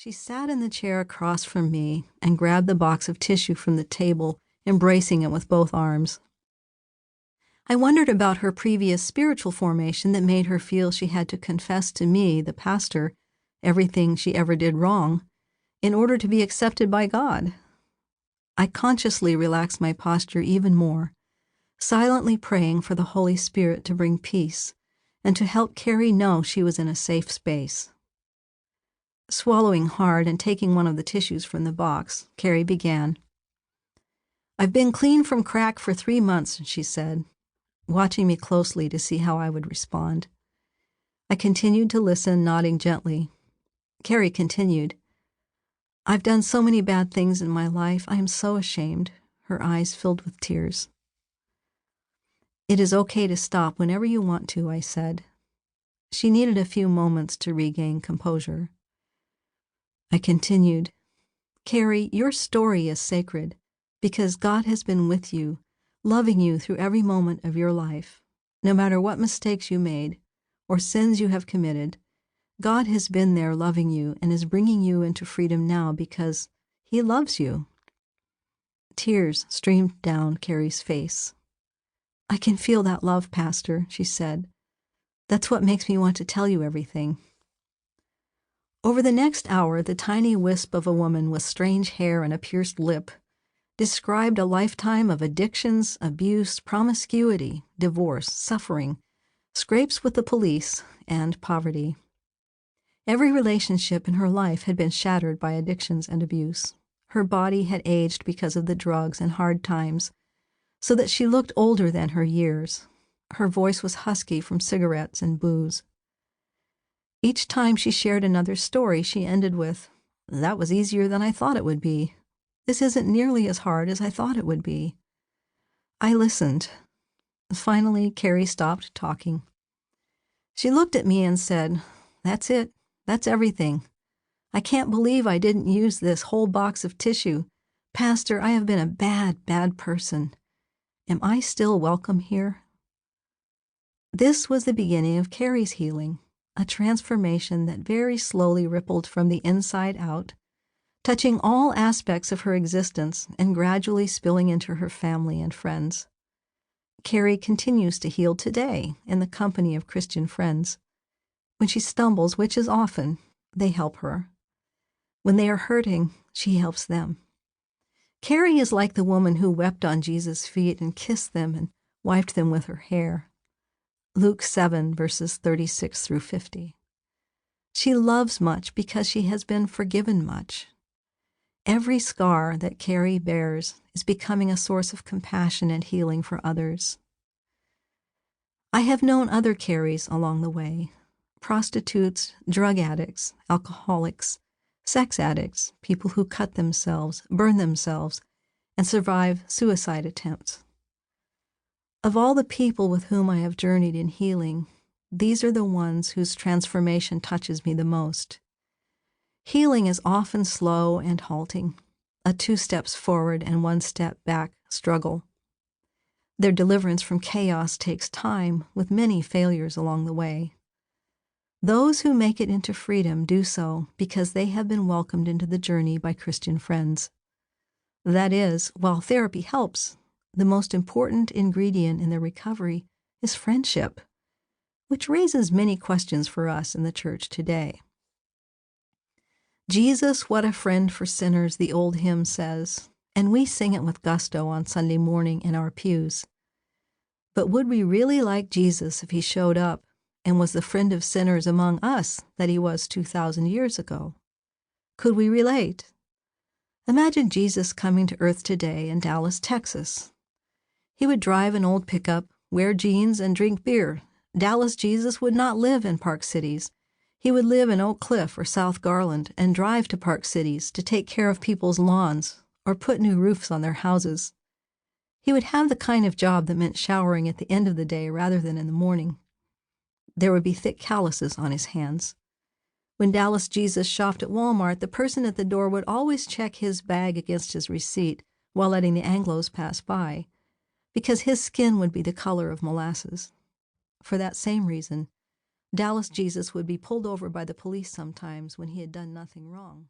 She sat in the chair across from me and grabbed the box of tissue from the table, embracing it with both arms. I wondered about her previous spiritual formation that made her feel she had to confess to me, the pastor, everything she ever did wrong in order to be accepted by God. I consciously relaxed my posture even more, silently praying for the Holy Spirit to bring peace and to help Carrie know she was in a safe space. Swallowing hard and taking one of the tissues from the box, Carrie began. "I've been clean from crack for 3 months," she said, watching me closely to see how I would respond. I continued to listen, nodding gently. Carrie continued, "I've done so many bad things in my life. I am so ashamed," her eyes filled with tears. "It is okay to stop whenever you want to," I said. She needed a few moments to regain composure. I continued, "Carrie, your story is sacred because God has been with you, loving you through every moment of your life. No matter what mistakes you made or sins you have committed, God has been there loving you and is bringing you into freedom now because He loves you." Tears streamed down Carrie's face. "I can feel that love, Pastor," she said. "That's what makes me want to tell you everything." Over the next hour, the tiny wisp of a woman with strange hair and a pierced lip described a lifetime of addictions, abuse, promiscuity, divorce, suffering, scrapes with the police, and poverty. Every relationship in her life had been shattered by addictions and abuse. Her body had aged because of the drugs and hard times, so that she looked older than her years. Her voice was husky from cigarettes and booze. Each time she shared another story, she ended with, "That was easier than I thought it would be. This isn't nearly as hard as I thought it would be." I listened. Finally, Carrie stopped talking. She looked at me and said, "That's it. That's everything. I can't believe I didn't use this whole box of tissue. Pastor, I have been a bad, bad person. Am I still welcome here?" This was the beginning of Carrie's healing, a transformation that very slowly rippled from the inside out, touching all aspects of her existence and gradually spilling into her family and friends. Carrie continues to heal today in the company of Christian friends. When she stumbles, which is often, they help her. When they are hurting, she helps them. Carrie is like the woman who wept on Jesus' feet and kissed them and wiped them with her hair. Luke 7, verses 36 through 50. She loves much because she has been forgiven much. Every scar that Carrie bears is becoming a source of compassion and healing for others. I have known other Carries along the way: prostitutes, drug addicts, alcoholics, sex addicts, people who cut themselves, burn themselves, and survive suicide attempts. Of all the people with whom I have journeyed in healing, these are the ones whose transformation touches me the most. Healing is often slow and halting, a 2 steps forward and 1 step back struggle. Their deliverance from chaos takes time, with many failures along the way. Those who make it into freedom do so because they have been welcomed into the journey by Christian friends. That is, while therapy helps, the most important ingredient in their recovery is friendship, which raises many questions for us in the church today. "Jesus, what a friend for sinners," the old hymn says, and we sing it with gusto on Sunday morning in our pews. But would we really like Jesus if he showed up and was the friend of sinners among us that he was 2,000 years ago? Could we relate? Imagine Jesus coming to earth today in Dallas, Texas. He would drive an old pickup, wear jeans, and drink beer. Dallas Jesus would not live in Park Cities. He would live in Oak Cliff or South Garland and drive to Park Cities to take care of people's lawns or put new roofs on their houses. He would have the kind of job that meant showering at the end of the day rather than in the morning. There would be thick calluses on his hands. When Dallas Jesus shopped at Walmart, the person at the door would always check his bag against his receipt while letting the Anglos pass by, because his skin would be the color of molasses. For that same reason, Dallas Jesus would be pulled over by the police sometimes when he had done nothing wrong.